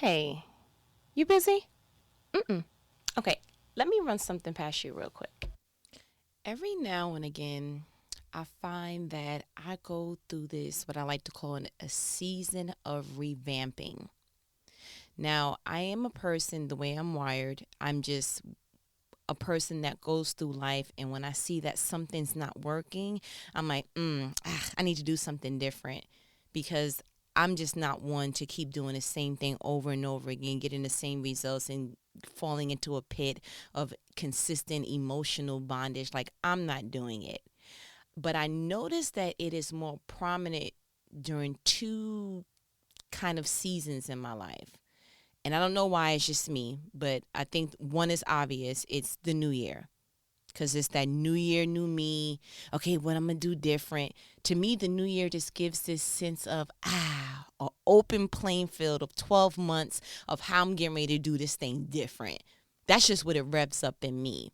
Hey, you busy? Mm-mm. Okay, let me run something past you real quick. Every now and again, I find that I go through this, what I like to call a season of revamping. Now, I am a person, the way I'm wired, I'm just a person that goes through life, and when I see that something's not working, I'm like, I need to do something different because I'm just not one to keep doing the same thing over and over again, getting the same results and falling into a pit of consistent emotional bondage. Like, I'm not doing it. But I noticed that it is more prominent during two kind of seasons in my life. And I don't know why it's just me, but I think one is obvious. It's the new year. Because it's that new year, new me. Okay, what I'm going to do different. To me, the new year just gives this sense of, an open playing field of 12 months of how I'm getting ready to do this thing different. That's just what it revs up in me.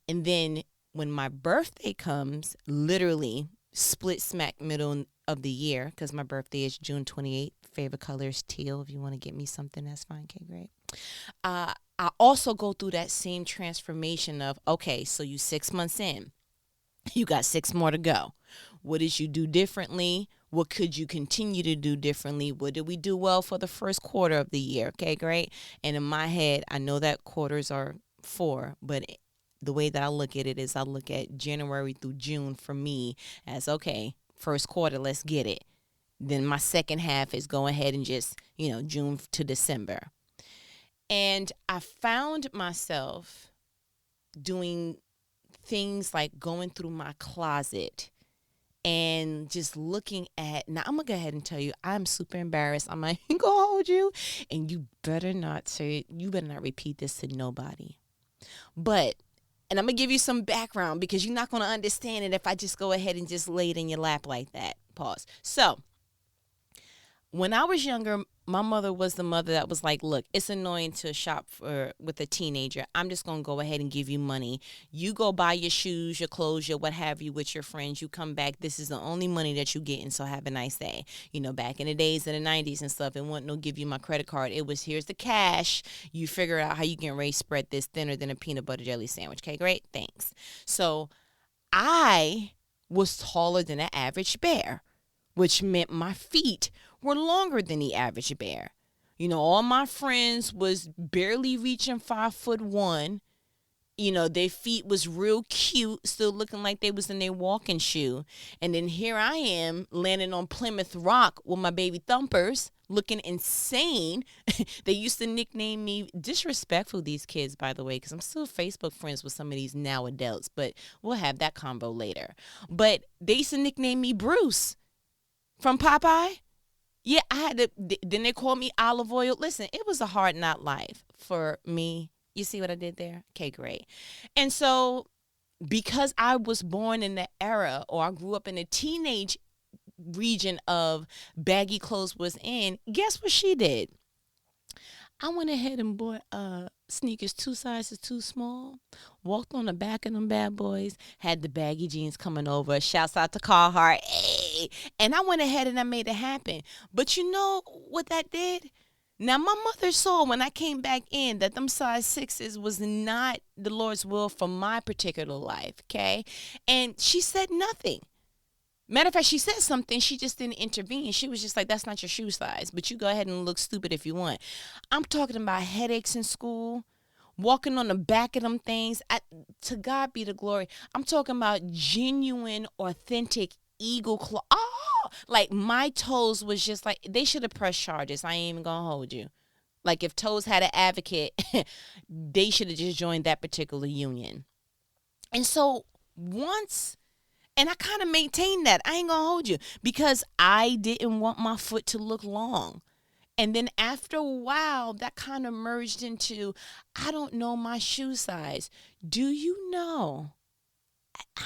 And then when my birthday comes, literally split smack middle of the year, because my birthday is June 28th. Favorite color is teal. If you want to get me something, that's fine. Okay, great. I also go through that same transformation of, okay, so you 6 months in, you got six more to go. What did you do differently? What could you continue to do differently? What did we do well for the first quarter of the year? Okay, great. And in my head, I know that quarters are four, but the way that I look at it is I look at January through June for me as, okay, first quarter, let's get it. Then my second half is go ahead and just, June to December. And I found myself doing things like going through my closet and just looking at. Now, I'm going to go ahead and tell you, I'm super embarrassed. I'm like, go hold you. And you better not say it. You better not repeat this to nobody. But, and I'm going to give you some background because you're not going to understand it if I just go ahead and just lay it in your lap like that. Pause. So, when I was younger, my mother was the mother that was like, look, it's annoying to shop with a teenager. I'm just going to go ahead and give you money. You go buy your shoes, your clothes, your what have you with your friends. You come back. This is the only money that you get. And so have a nice day. Back in the days in the 90s and stuff, it wasn't no give you my credit card. It was, here's the cash. You figure out how you can raise spread this thinner than a peanut butter jelly sandwich. Okay, great. Thanks. So I was taller than an average bear, which meant my feet were longer than the average bear. All my friends was barely reaching 5'1". Their feet was real cute, still looking like they was in their walking shoe. And then here I am landing on Plymouth Rock with my baby thumpers, looking insane. They used to nickname me, disrespectful, these kids, by the way, because I'm still Facebook friends with some of these now adults, but we'll have that combo later. But they used to nickname me Bruce from Popeye. Yeah, I had to. Then they called me Olive Oil. Listen, it was a hard not life for me. You see what I did there? Okay, great. And so, because I was born in the era, or I grew up in the teenage region of baggy clothes was in, guess what she did? I went ahead and bought sneakers 2 sizes too small. Walked on the back of them bad boys. Had the baggy jeans coming over. Shouts out to Carhartt. Hey! And I went ahead and I made it happen. But you know what that did? Now, my mother saw when I came back in that them size sixes was not the Lord's will for my particular life, okay? And she said nothing. Matter of fact, she said something. She just didn't intervene. She was just like, that's not your shoe size, but you go ahead and look stupid if you want. I'm talking about headaches in school, walking on the back of them things. To God be the glory. I'm talking about genuine, authentic eagle claw. Oh, like my toes was just like, they should have pressed charges. I ain't even going to hold you. Like if toes had an advocate, they should have just joined that particular union. And so once and I kind of maintained that. I ain't going to hold you because I didn't want my foot to look long. And then after a while, that kind of merged into, I don't know my shoe size. Do you know?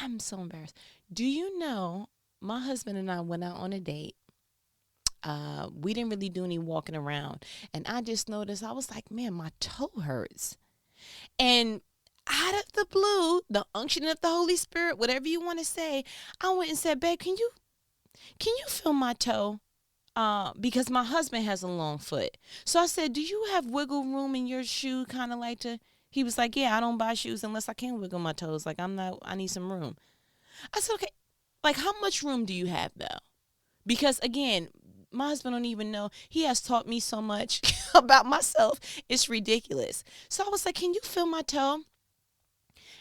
I'm so embarrassed. Do you know my husband and I went out on a date? We didn't really do any walking around. And I just noticed, I was like, man, my toe hurts. And out of the blue, the unction of the Holy Spirit, whatever you want to say, I went and said, babe, can you feel my toe? because my husband has a long foot. So I said, do you have wiggle room in your shoe, kind of like to? He was like, yeah, I don't buy shoes unless I can wiggle my toes. Like I need some room. I said, okay, like how much room do you have though? Because again, my husband don't even know. He has taught me so much about myself. It's ridiculous. So I was like, can you feel my toe?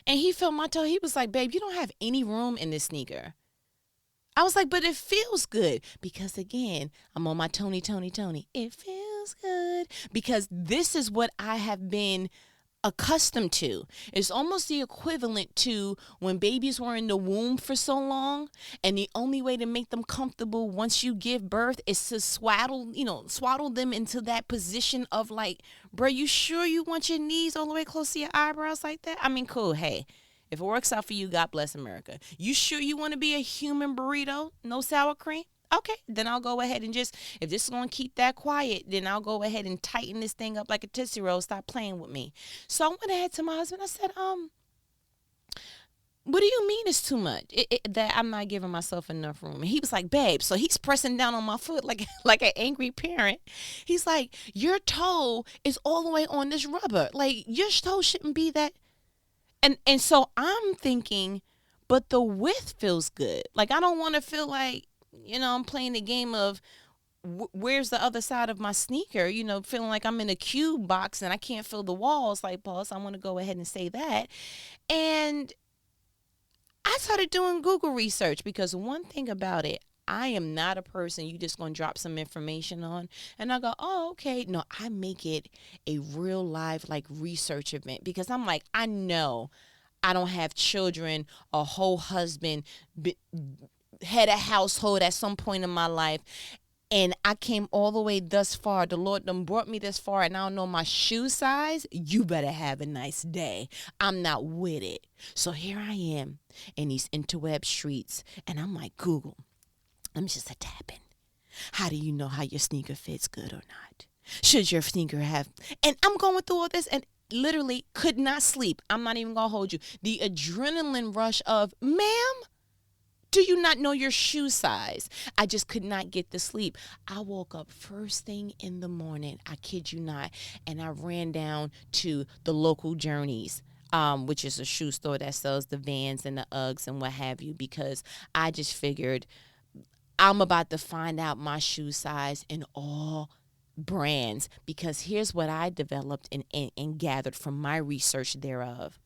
And he felt my toe. He was like, babe, you don't have any room in this sneaker. I was like, but it feels good. Because again, I'm on my Tony, Tony, Tony. It feels good. Because this is what I have been accustomed to. It's almost the equivalent to when babies were in the womb for so long, and the only way to make them comfortable once you give birth is to swaddle them into that position of like, bro, you sure you want your knees all the way close to your eyebrows like that? I mean, cool. Hey, if it works out for you, God bless America. You sure you want to be a human burrito? No sour cream? Okay, then I'll go ahead and just, if this is going to keep that quiet, then I'll go ahead and tighten this thing up like a Tootsie Roll. Stop playing with me. So I went ahead to my husband. I said, what do you mean it's too much? That I'm not giving myself enough room. And he was like, babe. So he's pressing down on my foot like like an angry parent. He's like, your toe is all the way on this rubber. Like, your toe shouldn't be that. And so I'm thinking, but the width feels good. Like, I don't want to feel like, I'm playing the game of where's the other side of my sneaker, feeling like I'm in a cube box and I can't feel the walls. Like, boss, I want to go ahead and say that. And I started doing Google research because one thing about it, I am not a person you just going to drop some information on and I go, oh, okay. No, I make it a real live like research event because I'm like, I know I don't have children, a whole husband, had a household at some point in my life. And I came all the way thus far. The Lord done brought me this far and I don't know my shoe size. You better have a nice day. I'm not with it. So here I am in these interweb streets and I'm like, Google, I'm just a tapping. How do you know how your sneaker fits good or not? Should your sneaker have, and I'm going through all this and literally could not sleep. I'm not even going to hold you. The adrenaline rush of, ma'am, do you not know your shoe size? I just could not get to sleep. I woke up first thing in the morning. I kid you not. And I ran down to the local Journeys, which is a shoe store that sells the Vans and the Uggs and what have you, because I just figured I'm about to find out my shoe size in all brands, because here's what I developed and gathered from my research thereof.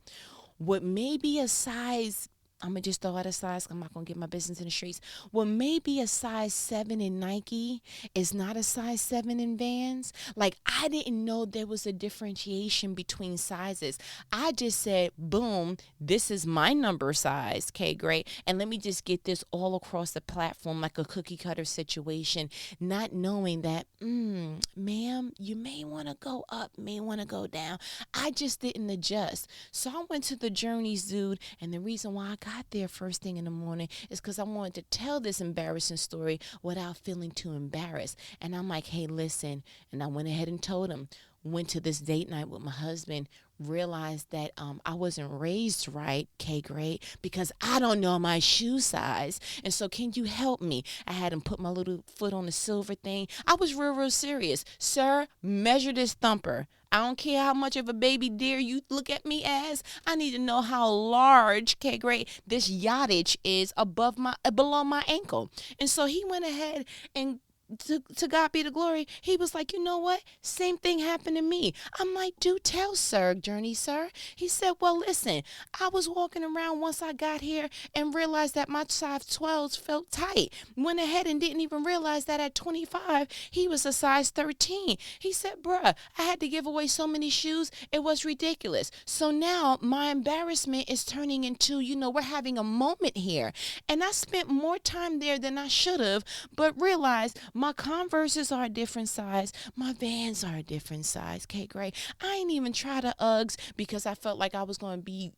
What may be a size, I'm going to just throw out a size, I'm not going to get my business in the streets. What may be a size 7 in Nike is not a size 7 in Vans. Like, I didn't know there was a differentiation between sizes. I just said, boom, this is my number size. Okay, great. And let me just get this all across the platform like a cookie cutter situation, not knowing that, ma'am, you may want to go up, may want to go down. I just didn't adjust. So I went to the Journeys, dude, and the reason why I got there first thing in the morning is because I wanted to tell this embarrassing story without feeling too embarrassed. And I'm like, hey, listen. And I went ahead and told him. Went to this date night with my husband, realized that I wasn't raised right, okay, great, because I don't know my shoe size. And so can you help me? I had him put my little foot on the silver thing. I was real serious. Sir, measure this thumper. I don't care how much of a baby deer you look at me as. I need to know how large, okay, great, this yardage is below my ankle. And so he went ahead and to God be the glory. He was like, you know what? Same thing happened to me. I'm like, do tell, sir, Journey, sir. He said, well, listen, I was walking around once I got here and realized that my size 12s felt tight. Went ahead and didn't even realize that at 25, he was a size 13. He said, bruh, I had to give away so many shoes. It was ridiculous. So now my embarrassment is turning into, we're having a moment here. And I spent more time there than I should have, but realized my Converses are a different size. My Vans are a different size. Okay, great. I ain't even try the Uggs because I felt like I was going to be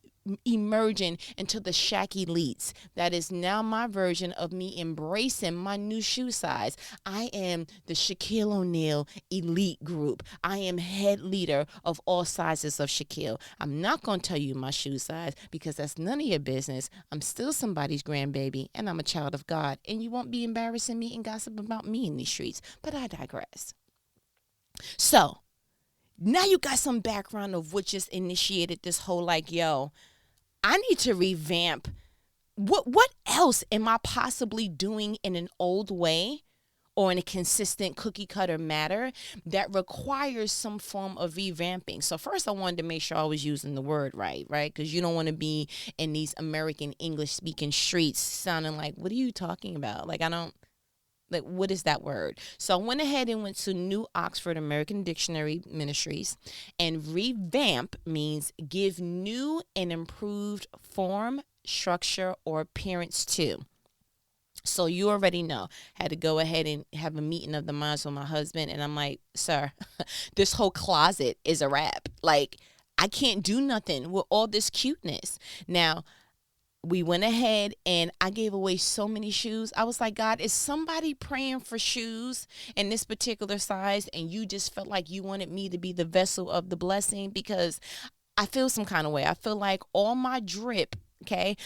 emerging into the Shack Elites. That is now my version of me embracing my new shoe size. I am the Shaquille O'Neal elite group. I am head leader of all sizes of Shaquille. I'm not going to tell you my shoe size because that's none of your business. I'm still somebody's grandbaby and I'm a child of God. And you won't be embarrassing me and gossip about me in these streets. But I digress. So now you got some background of what just initiated this whole like, yo, I need to revamp. What else am I possibly doing in an old way or in a consistent cookie cutter matter that requires some form of revamping? So first I wanted to make sure I was using the word right? Because you don't want to be in these American English speaking streets sounding like, what are you talking about? Like, I don't, like, what is that word? So I went ahead and went to New Oxford American Dictionary Ministries, and revamp means give new and improved form, structure, or appearance to. So you already know. Had to go ahead and have a meeting of the minds with my husband, and I'm like, sir, this whole closet is a wrap. Like, I can't do nothing with all this cuteness. Now, we went ahead and I gave away so many shoes. I was like, God, is somebody praying for shoes in this particular size and you just felt like you wanted me to be the vessel of the blessing? Because I feel some kind of way. I feel like all my drip, okay,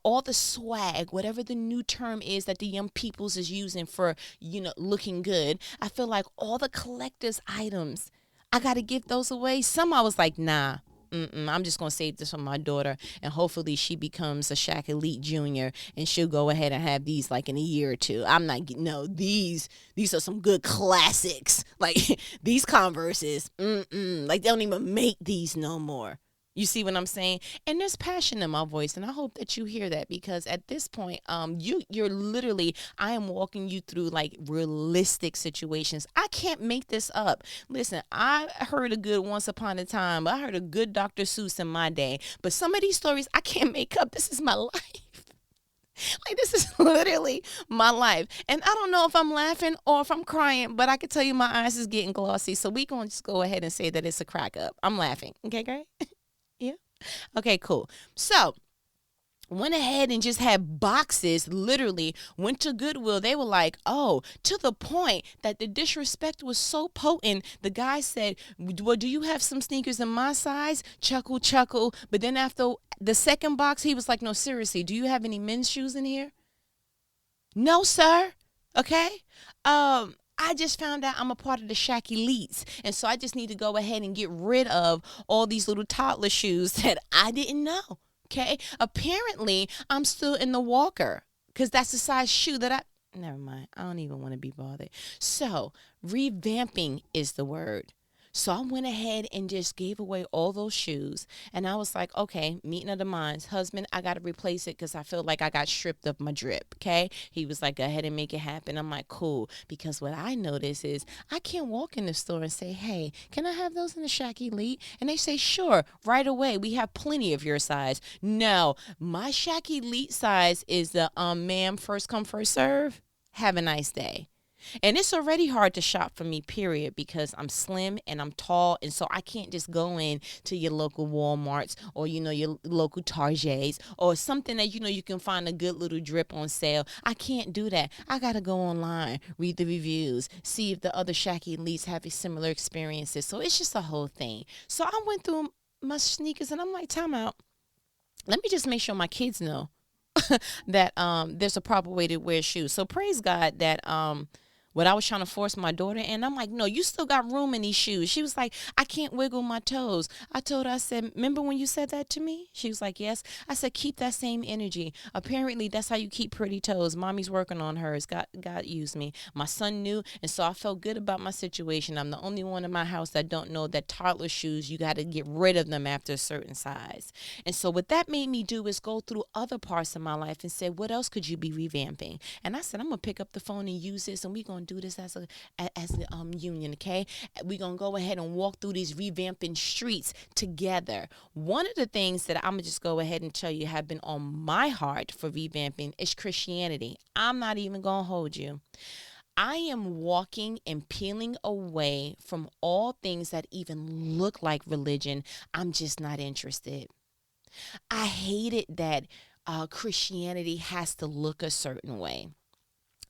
all the swag, whatever the new term is that the young peoples is using for, looking good. I feel like all the collector's items, I got to give those away. Some I was like, nah. I'm just going to save this for my daughter, and hopefully she becomes a Shack Elite Junior, and she'll go ahead and have these like in a year or two. I'm not, no, these are some good classics. Like, these Converses, like, they don't even make these no more. You see what I'm saying? And there's passion in my voice, and I hope that you hear that, because at this point, you're literally, I am walking you through like realistic situations. I can't make this up. Listen, I heard a good Once Upon a Time. I heard a good Dr. Seuss in my day, but some of these stories I can't make up. This is my life. Like, this is literally my life. And I don't know if I'm laughing or if I'm crying, but I can tell you my eyes is getting glossy. So we going to just go ahead and say that it's a crack up. I'm laughing. Okay, great? Yeah. Okay, cool. So went ahead and just had boxes, literally went to Goodwill. They were like, oh, to the point that the disrespect was so potent. The guy said, well, do you have some sneakers in my size? Chuckle, chuckle. But then after the second box, he was like, no, seriously, do you have any men's shoes in here? No, sir. Okay. I just found out I'm a part of the Shack Elites. And so I just need to go ahead and get rid of all these little toddler shoes that I didn't know. Okay. Apparently, I'm still in the Walker because that's the size shoe that never mind. I don't even want to be bothered. So, revamping is the word. So I went ahead and just gave away all those shoes. And I was like, okay, meeting of the minds. Husband, I got to replace it because I feel like I got stripped of my drip. Okay. He was like, go ahead and make it happen. I'm like, cool. Because what I notice is I can't walk in the store and say, hey, can I have those in the Shack Elite? And they say, sure, right away. We have plenty of your size. No, my Shack Elite size is the ma'am, first come, first serve. Have a nice day. And it's already hard to shop for me, period, because I'm slim and I'm tall. And so I can't just go in to your local Walmarts or, your local Targets or something that, you can find a good little drip on sale. I can't do that. I got to go online, read the reviews, see if the other Shack Elites have similar experiences. So it's just a whole thing. So I went through my sneakers and I'm like, time out. Let me just make sure my kids know that there's a proper way to wear shoes. So praise God that what I was trying to force my daughter in, I'm like, no, you still got room in these shoes. She was like, I can't wiggle my toes. I told her, I said, remember when you said that to me? She was like, yes. I said, keep that same energy. Apparently, that's how you keep pretty toes. Mommy's working on hers. God used me. My son knew, and so I felt good about my situation. I'm the only one in my house that don't know that toddler shoes, you got to get rid of them after a certain size. And so what that made me do is go through other parts of my life and say, what else could you be revamping? And I said, I'm going to pick up the phone and use this, and we're going to do this as a union, okay? We're going to go ahead and walk through these revamping streets together. One of the things that I'm going to just go ahead and tell you have been on my heart for revamping is Christianity. I'm not even going to hold you. I am walking and peeling away from all things that even look like religion. I'm just not interested. I hated that Christianity has to look a certain way.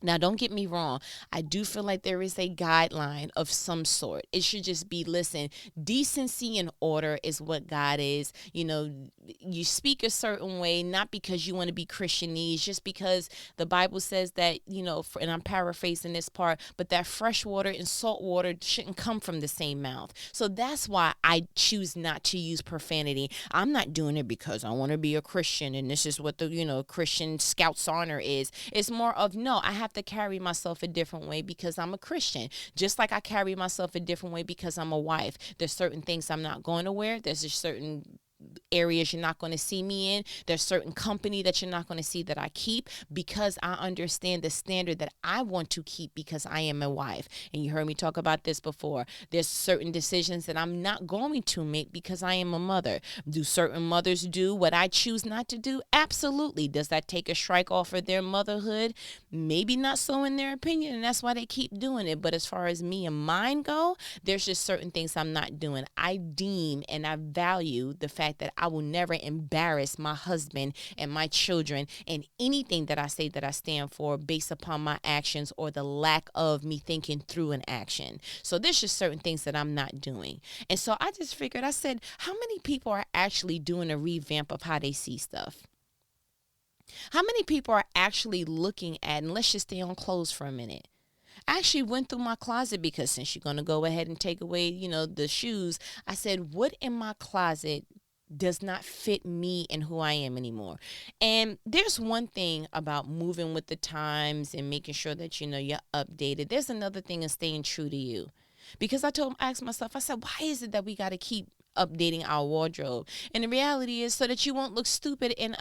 Now, don't get me wrong. I do feel like there is a guideline of some sort. It should just be, listen, decency and order is what God is. You speak a certain way, not because you want to be Christianese, just because the Bible says that, and I'm paraphrasing this part, but that fresh water and salt water shouldn't come from the same mouth. So that's why I choose not to use profanity. I'm not doing it because I want to be a Christian and this is what the, Christian Scout's honor is. It's more of, no, I have to carry myself a different way because I'm a Christian. Just like I carry myself a different way because I'm a wife. There's certain things I'm not going to wear. There's just certain areas you're not going to see me in. There's certain company that you're not going to see that I keep because I understand the standard that I want to keep because I am a wife. And you heard me talk about this before. There's certain decisions that I'm not going to make because I am a mother. Do certain mothers do what I choose not to do? Absolutely. Does that take a strike off of their motherhood? Maybe not so in their opinion, and that's why they keep doing it. But as far as me and mine go, there's just certain things I'm not doing. I deem and I value the fact that I will never embarrass my husband and my children in anything that I say that I stand for based upon my actions or the lack of me thinking through an action. So there's just certain things that I'm not doing. And so I just figured, I said, how many people are actually doing a revamp of how they see stuff? How many people are actually looking at, and let's just stay on clothes for a minute. I actually went through my closet because since you're going to go ahead and take away, the shoes, I said, what in my closet does not fit me and who I am anymore? And there's one thing about moving with the times and making sure that, you're updated. There's another thing of staying true to you. Because I asked myself, I said, why is it that we got to keep updating our wardrobe? And the reality is so that you won't look stupid and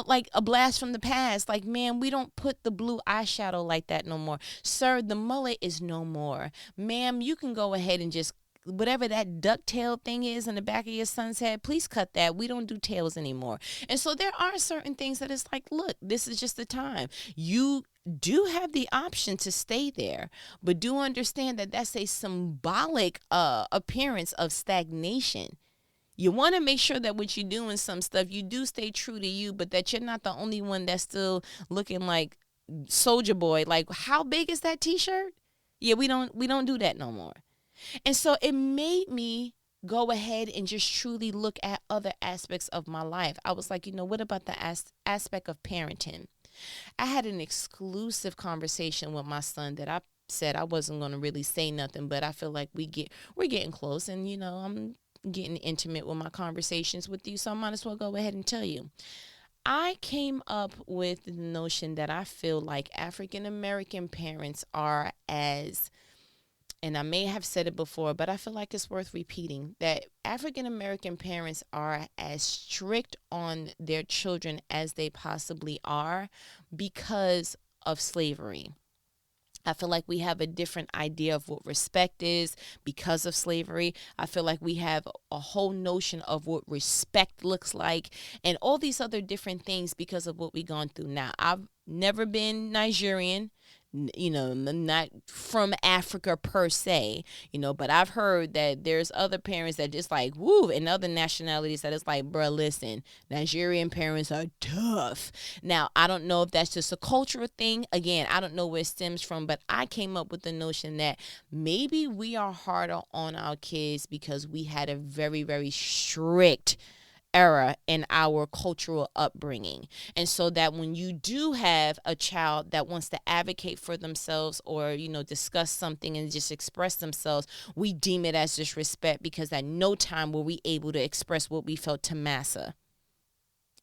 like a blast from the past. Like, man, we don't put the blue eyeshadow like that no more. Sir, the mullet is no more. Ma'am, you can go ahead and just whatever that ducktail thing is in the back of your son's head, please cut that. We don't do tails anymore. And so there are certain things that it's like, look, this is just the time. You do have the option to stay there, but do understand that that's a symbolic appearance of stagnation. You want to make sure that what you do in some stuff, you do stay true to you, but that you're not the only one that's still looking like Soldier Boy. Like, how big is that t-shirt? Yeah, we don't do that no more. And so it made me go ahead and just truly look at other aspects of my life. I was like, what about the aspect of parenting? I had an exclusive conversation with my son that I said I wasn't going to really say nothing, but I feel like we're getting close, and I'm getting intimate with my conversations with you, so I might as well go ahead and tell you. I came up with the notion that I feel like African American parents are as, and I may have said it before, but I feel like it's worth repeating, that African American parents are as strict on their children as they possibly are because of slavery. I feel like we have a different idea of what respect is because of slavery. I feel like we have a whole notion of what respect looks like and all these other different things because of what we've gone through. Now, I've never been Nigerian, not from Africa per se, but I've heard that there's other parents that just like, woo, and other nationalities that it's like, bruh, listen, Nigerian parents are tough. Now, I don't know if that's just a cultural thing. Again, I don't know where it stems from, but I came up with the notion that maybe we are harder on our kids because we had a very, very strict era in our cultural upbringing. And so that when you do have a child that wants to advocate for themselves or, discuss something and just express themselves, we deem it as disrespect because at no time were we able to express what we felt to massa.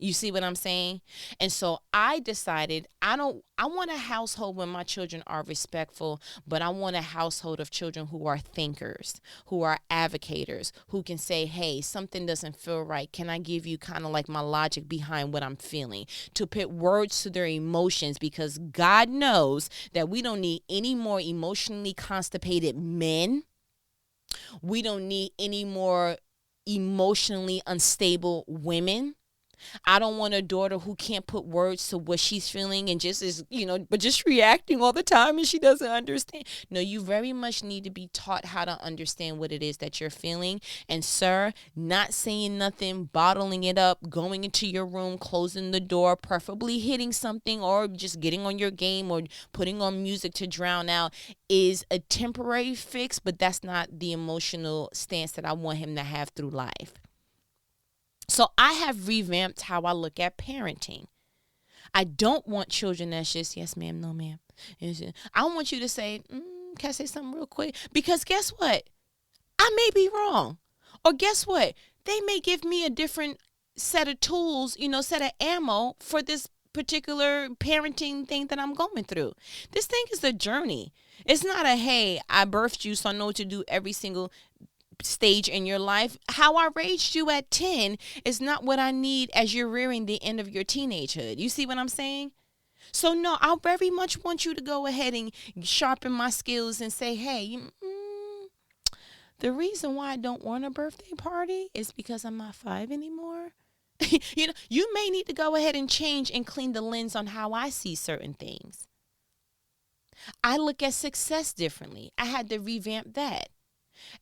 You see what I'm saying? And so I decided I want a household where my children are respectful, but I want a household of children who are thinkers, who are advocators, who can say, hey, something doesn't feel right. Can I give you kind of like my logic behind what I'm feeling? To put words to their emotions, because God knows that we don't need any more emotionally constipated men. We don't need any more emotionally unstable women. I don't want a daughter who can't put words to what she's feeling and just is, but just reacting all the time and she doesn't understand. No, you very much need to be taught how to understand what it is that you're feeling. And, sir, not saying nothing, bottling it up, going into your room, closing the door, preferably hitting something or just getting on your game or putting on music to drown out is a temporary fix, but that's not the emotional stance that I want him to have through life. So I have revamped how I look at parenting. I don't want children that's just, yes, ma'am, no, ma'am. I want you to say, can I say something real quick? Because guess what? I may be wrong. Or guess what? They may give me a different set of tools, set of ammo for this particular parenting thing that I'm going through. This thing is a journey. It's not a, hey, I birthed you, so I know what to do every single stage in your life. How I raised you at 10 is not what I need as you're rearing the end of your teenagehood. You see what I'm saying? So no, I very much want you to go ahead and sharpen my skills and say, hey, the reason why I don't want a birthday party is because I'm not 5 anymore. You may need to go ahead and change and clean the lens on how I see certain things. I look at success differently. I had to revamp that.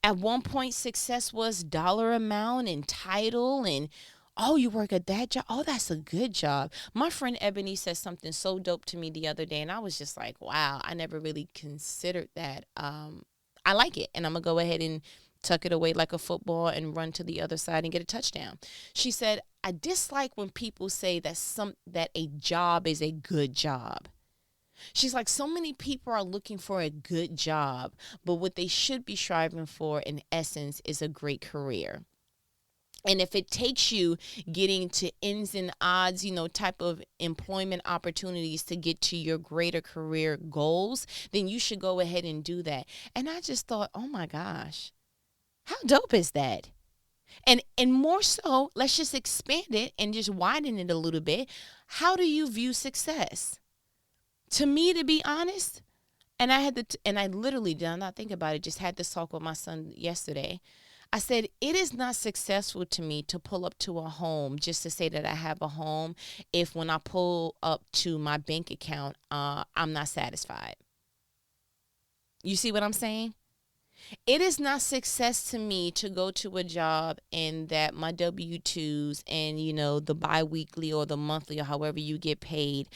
At one point, success was dollar amount and title and, oh, you work at that job? Oh, that's a good job. My friend Ebony said something so dope to me the other day, and I was just like, wow, I never really considered that. I like it, and I'm going to go ahead and tuck it away like a football and run to the other side and get a touchdown. She said, I dislike when people say that a job is a good job. She's like, so many people are looking for a good job, but what they should be striving for, in essence, is a great career. And if it takes you getting to ends and odds, type of employment opportunities to get to your greater career goals, then you should go ahead and do that. And I just thought, oh my gosh, how dope is that? And more so, let's just expand it and just widen it a little bit. How do you view success? To me, to be honest, and I literally did not think about it, just had this talk with my son yesterday. I said, it is not successful to me to pull up to a home just to say that I have a home if when I pull up to my bank account, I'm not satisfied. You see what I'm saying? It is not success to me to go to a job and that my W-2s and, the biweekly or the monthly or however you get paid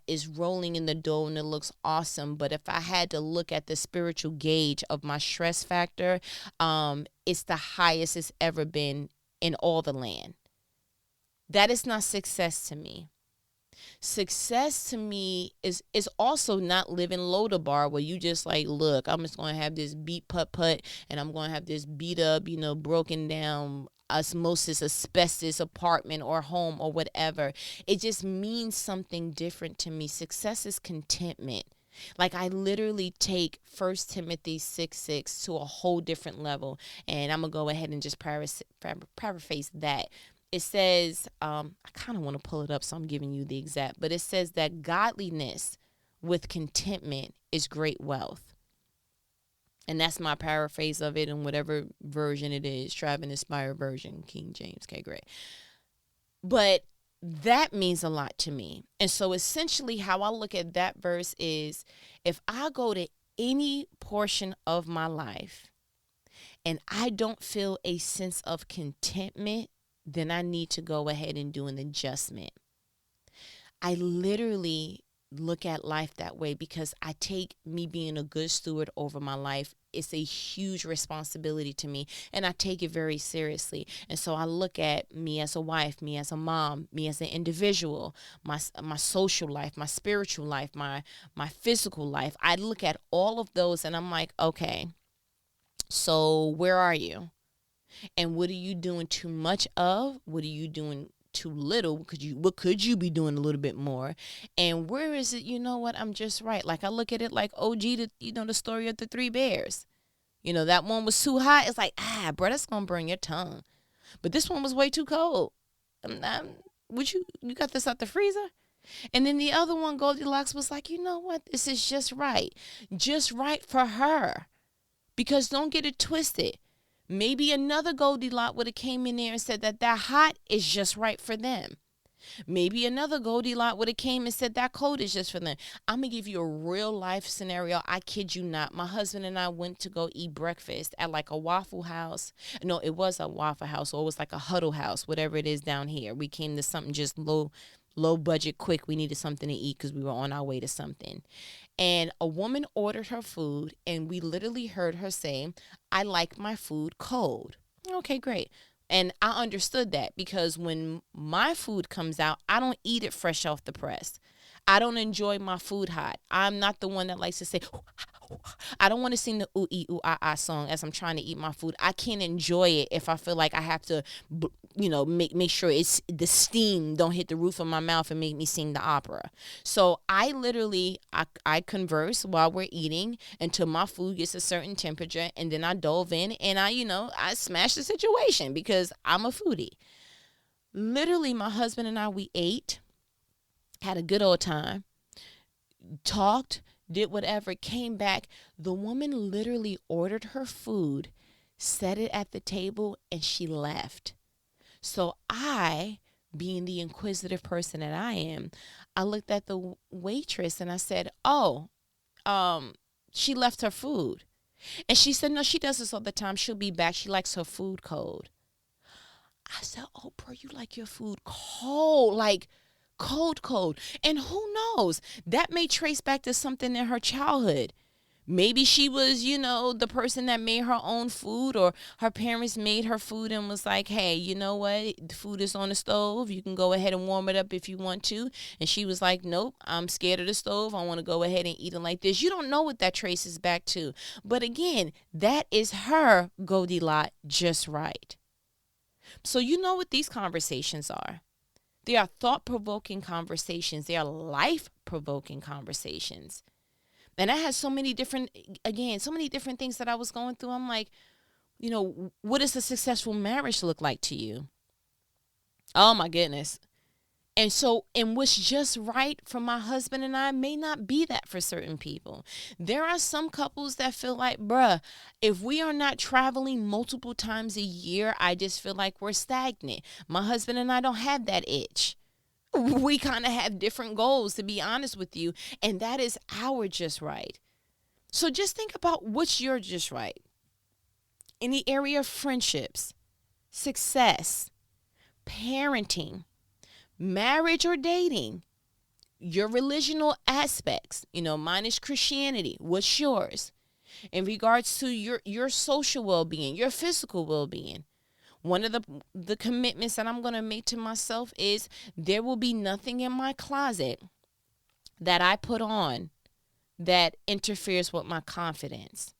is rolling in the dough and it looks awesome. But if I had to look at the spiritual gauge of my stress factor, it's the highest it's ever been in all the land. That is not success to me. Success to me is also not living Lodabar where you just like, look, I'm just going to have this beat putt and I'm going to have this beat up, broken down osmosis, asbestos apartment or home or whatever. It just means something different to me. Success is contentment. Like I literally take 1 Timothy 6:6 to a whole different level. And I'm going to go ahead and just paraphrase that. It says, I kind of want to pull it up, so I'm giving you the exact, but it says that godliness with contentment is great wealth. And that's my paraphrase of it in whatever version it is, StriveNinspire version, King James, okay, great. But that means a lot to me. And so essentially how I look at that verse is if I go to any portion of my life and I don't feel a sense of contentment, then I need to go ahead and do an adjustment. I literally look at life that way because I take me being a good steward over my life. It's a huge responsibility to me, and I take it very seriously. And so I look at me as a wife, me as a mom, me as an individual, my social life, my spiritual life, my physical life. I look at all of those, and I'm like, okay, so where are you? And what are you doing too much of? What are you doing too little? What could you be doing a little bit more? And where is it, I'm just right. Like I look at it like OG, the story of the 3 bears. That one was too hot. It's like, bro, that's going to burn your tongue. But this one was way too cold. You got this out the freezer? And then the other one, Goldilocks, was like, you know what? This is just right. Just right for her. Because don't get it twisted. Maybe another Goldilocks would have came in there and said that hot is just right for them. Maybe another Goldilocks would have came and said that cold is just for them. I'm going to give you a real life scenario. I kid you not. My husband and I went to go eat breakfast at like a Waffle House. No, it was a Waffle House, or it was like a Huddle House, whatever it is down here. We came to something just low budget, quick. We needed something to eat because we were on our way to something. And a woman ordered her food, and we literally heard her say, "I like my food cold." Okay, great. And I understood that because when my food comes out, I don't eat it fresh off the press. I don't enjoy my food hot. I'm not the one that likes to say, I don't want to sing the ooh ee ooh ah ah song as I'm trying to eat my food. I can't enjoy it if I feel like I have to, make sure it's the steam don't hit the roof of my mouth and make me sing the opera. So I literally I converse while we're eating until my food gets a certain temperature, and then I dove in and I smash the situation because I'm a foodie. Literally, my husband and I, we ate, had a good old time, talked, did whatever, came back. The woman literally ordered her food, set it at the table, and she left. So I, being the inquisitive person that I am, I looked at the waitress and I said, "Oh, she left her food." And she said, "No, she does this all the time. She'll be back. She likes her food cold." I said, "Oh, bro, you like your food cold, like cold. And who knows? That may trace back to something in her childhood. Maybe she was, the person that made her own food, or her parents made her food and was like, hey, you know what? The food is on the stove. You can go ahead and warm it up if you want to. And she was like, nope, I'm scared of the stove. I want to go ahead and eat it like this. You don't know what that traces back to. But again, that is her Goldilocks just right. So you know what these conversations are. They are thought-provoking conversations. They are life-provoking conversations. And I had so many different things that I was going through. I'm like, what does a successful marriage look like to you? Oh, my goodness. And what's just right for my husband and I may not be that for certain people. There are some couples that feel like, bruh, if we are not traveling multiple times a year, I just feel like we're stagnant. My husband and I don't have that itch. We kind of have different goals, to be honest with you, and that is our just right. So just think about what's your just right. In the area of friendships, success, parenting, marriage or dating, your religional aspects. Mine is Christianity. What's yours? In regards to your social well-being, your physical well-being. One of the commitments that I'm going to make to myself is there will be nothing in my closet that I put on that interferes with my confidence.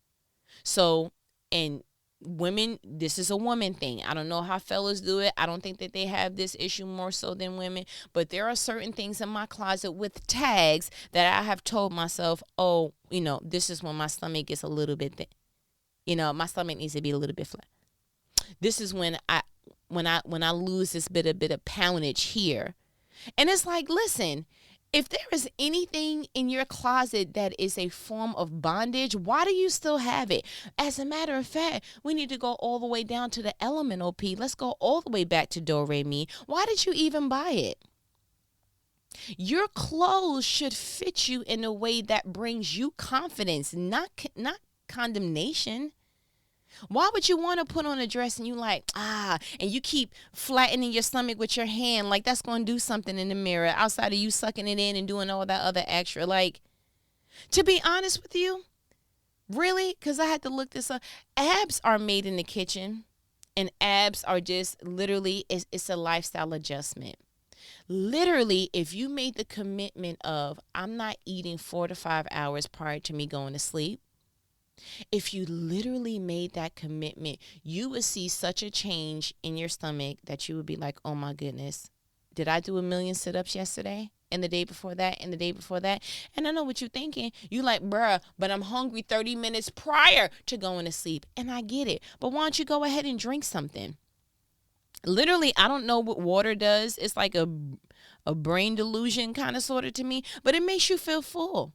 So, and women, this is a woman thing. I don't know how fellas do it. I don't think that they have this issue more so than women, but there are certain things in my closet with tags that I have told myself, oh, this is when my stomach gets a little bit my stomach needs to be a little bit flat. This is when I lose this bit of poundage here. And it's like, listen, if there is anything in your closet that is a form of bondage, why do you still have it? As a matter of fact, we need to go all the way down to the elemental P. Let's go all the way back to Do, Re, Mi. Why did you even buy it? Your clothes should fit you in a way that brings you confidence, not condemnation. Why would you want to put on a dress and you and you keep flattening your stomach with your hand like that's going to do something in the mirror outside of you sucking it in and doing all that other extra? To be honest with you, really, because I had to look this up, abs are made in the kitchen, and abs are just literally, it's a lifestyle adjustment. Literally, if you made the commitment of, I'm not eating 4 to 5 hours prior to me going to sleep, if you literally made that commitment, you would see such a change in your stomach that you would be like, oh my goodness, did I do 1,000,000 sit-ups yesterday? And the day before that, and the day before that? And I know what you're thinking. You like, bruh, but I'm hungry 30 minutes prior to going to sleep. And I get it. But why don't you go ahead and drink something? Literally, I don't know what water does. It's like a brain delusion kind of sort of to me. But it makes you feel full.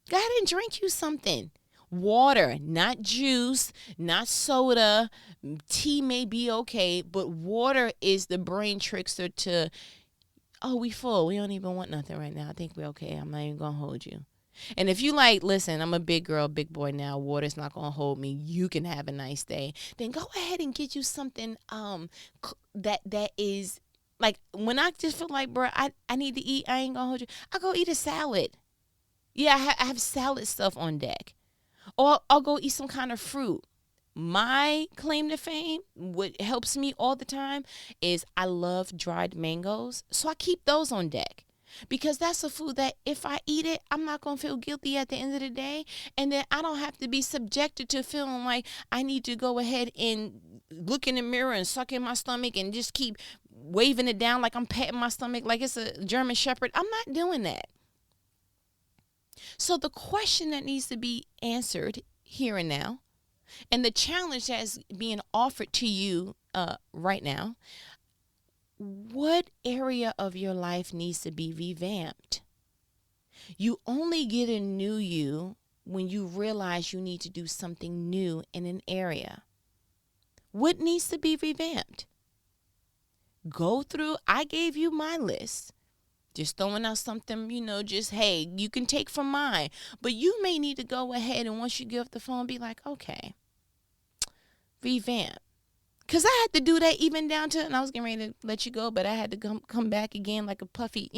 Go ahead and drink you something. Water, not juice, not soda. Tea may be okay, but water is the brain trickster to, oh, we full. We don't even want nothing right now. I think we're okay. I'm not even going to hold you. And if you like, listen, I'm a big girl, big boy now. Water's not going to hold me. You can have a nice day. Then go ahead and get you something that is like, when I just feel like, bro, I need to eat. I ain't going to hold you. I go eat a salad. Yeah, I have salad stuff on deck. Or I'll go eat some kind of fruit. My claim to fame, what helps me all the time, is I love dried mangoes. So I keep those on deck. Because that's a food that if I eat it, I'm not going to feel guilty at the end of the day. And then I don't have to be subjected to feeling like I need to go ahead and look in the mirror and suck in my stomach and just keep waving it down like I'm patting my stomach like it's a German Shepherd. I'm not doing that. So the question that needs to be answered here and now, and the challenge that's being offered to you right now, what area of your life needs to be revamped? You only get a new you when you realize you need to do something new in an area. What needs to be revamped? Go through, I gave you my list. Just throwing out something, just, hey, you can take from mine. But you may need to go ahead and once you get off the phone, be like, okay, revamp. Because I had to do that even down to, and I was getting ready to let you go, but I had to come back again like a puffy.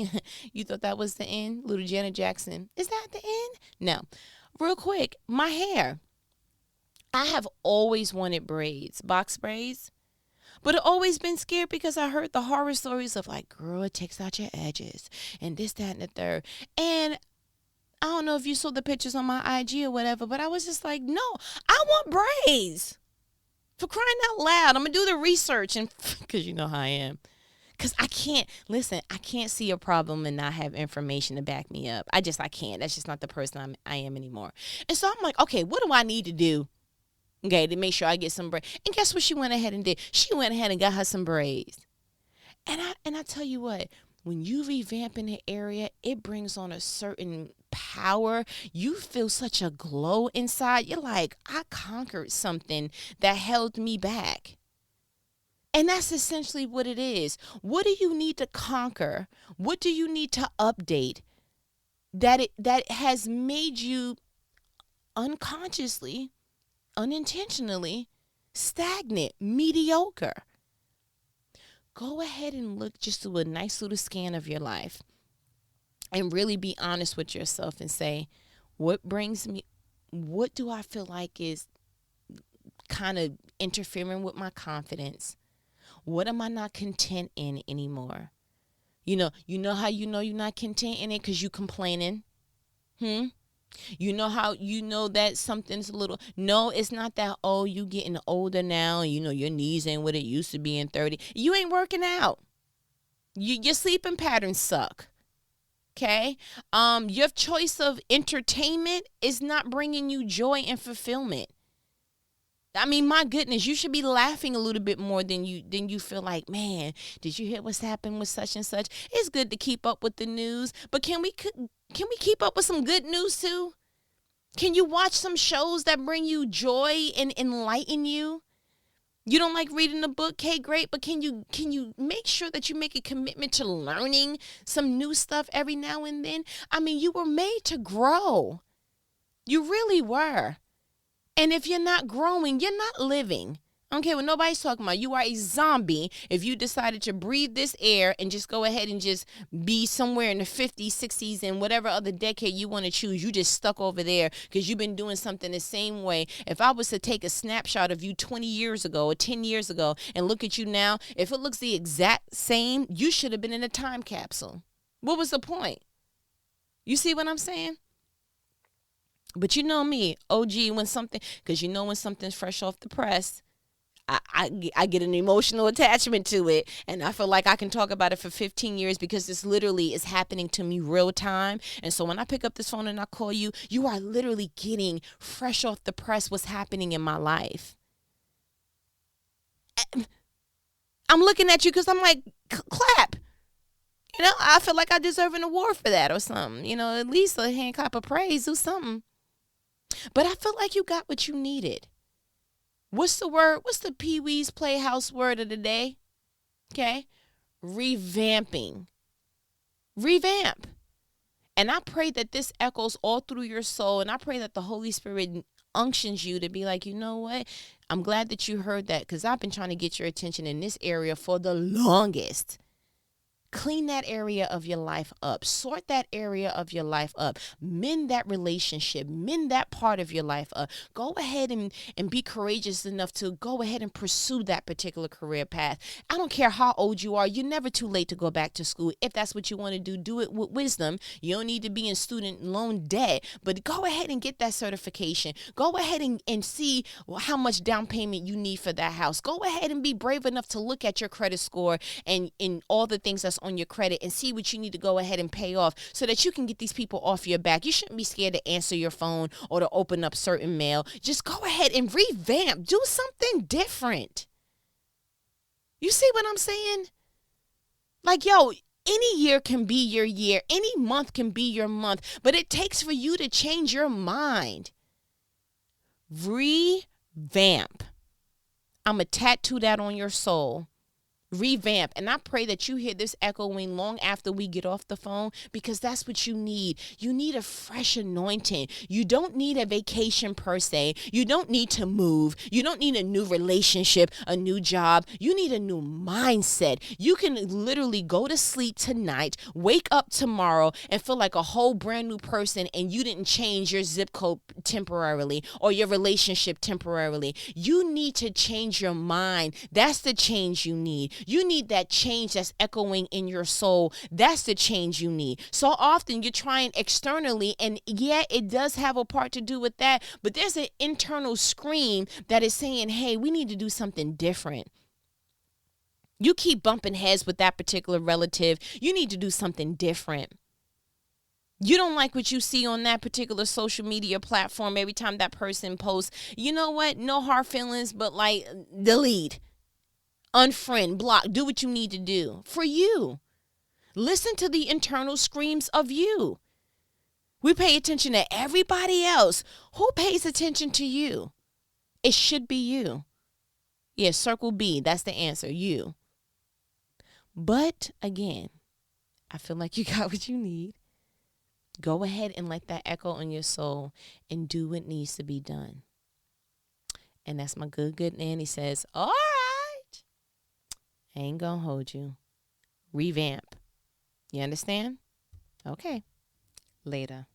You thought that was the end? Little Janet Jackson. Is that the end? No. Real quick, my hair. I have always wanted braids, box braids. But I've always been scared because I heard the horror stories of like, girl, it takes out your edges and this, that, and the third. And I don't know if you saw the pictures on my IG or whatever, but I was just like, no, I want braids. For crying out loud, I'm going to do the research, and because you know how I am. Because I can't see a problem and not have information to back me up. I can't. That's just not the person I am anymore. And so I'm like, okay, what do I need to do? Okay, to make sure I get some braids. And guess what she went ahead and did? She went ahead and got her some braids. And I tell you what, when you revamp in an area, it brings on a certain power. You feel such a glow inside. You're like, I conquered something that held me back. And that's essentially what it is. What do you need to conquer? What do you need to update that has made you unconsciously, unintentionally stagnant, mediocre? Go ahead and just do a nice little scan of your life and really be honest with yourself and say, what do I feel like is kind of interfering with my confidence? What am I not content in anymore? You know how you know you're not content in it? Because you complaining. You know how you know that something's a little, no, it's not that, oh, you getting older now, and your knees ain't what it used to be in 30. You ain't working out. Your sleeping patterns suck. Okay? Your choice of entertainment is not bringing you joy and fulfillment. I mean, my goodness, you should be laughing a little bit more than you feel like, man, did you hear what's happened with such and such? It's good to keep up with the news, but can we keep up with some good news too? Can you watch some shows that bring you joy and enlighten you? You don't like reading a book, okay, great, but can you make sure that you make a commitment to learning some new stuff every now and then? I mean, you were made to grow. You really were. And if you're not growing, you're not living. I don't care what nobody's talking about. You are a zombie if you decided to breathe this air and just go ahead and just be somewhere in the 50s, 60s, and whatever other decade you want to choose. You just stuck over there because you've been doing something the same way. If I was to take a snapshot of you 20 years ago or 10 years ago and look at you now, if it looks the exact same, you should have been in a time capsule. What was the point? You see what I'm saying? But you know me, OG, when something's fresh off the press, I get an emotional attachment to it, and I feel like I can talk about it for 15 years because this literally is happening to me real time. And so when I pick up this phone and I call you, you are literally getting fresh off the press what's happening in my life. I'm looking at you because I'm like, clap. I feel like I deserve an award for that or something. At least a hand clap of praise, do something. But I feel like you got what you needed. What's the word? What's the Pee Wee's Playhouse word of the day? Okay. Revamping. Revamp. And I pray that this echoes all through your soul. And I pray that the Holy Spirit unctions you to be like, you know what? I'm glad that you heard that, because I've been trying to get your attention in this area for the longest. Clean that area of your life up. Sort that area of your life up. Mend that relationship. Mend that part of your life up. Go ahead and be courageous enough to go ahead and pursue that particular career path. I don't care how old you are. You're never too late to go back to school. If that's what you want to do, do it with wisdom. You don't need to be in student loan debt, but go ahead and get that certification. Go ahead and see how much down payment you need for that house. Go ahead and be brave enough to look at your credit score and all the things that's on your credit and see what you need to go ahead and pay off so that you can get these people off your back. You shouldn't be scared to answer your phone or to open up certain mail. Just go ahead and revamp. Do something different. You see what I'm saying? Like, yo, any year can be your year. Any month can be your month. But it takes for you to change your mind. Revamp. I'm going to tattoo that on your soul. Revamp. And I pray that you hear this echoing long after we get off the phone, because that's what you need. You need a fresh anointing. You don't need a vacation per se. You don't need to move. You don't need a new relationship, a new job. You need a new mindset. You can literally go to sleep tonight, wake up tomorrow, and feel like a whole brand new person, and you didn't change your zip code temporarily or your relationship temporarily. You need to change your mind. That's the change you need. You need that change that's echoing in your soul. That's the change you need. So often you're trying externally, and yeah, it does have a part to do with that, but there's an internal scream that is saying, hey, we need to do something different. You keep bumping heads with that particular relative. You need to do something different. You don't like what you see on that particular social media platform every time that person posts. You know what? No hard feelings, but like delete. Unfriend, block, do what you need to do for you. Listen to the internal screams of you. We pay attention to everybody else. Who pays attention to you? It should be you. Yeah, circle B, that's the answer, you. But again, I feel like you got what you need. Go ahead and let that echo on your soul and do what needs to be done. And that's my good nanny says, all right. I ain't gonna hold you. Revamp. You understand? Okay. Later.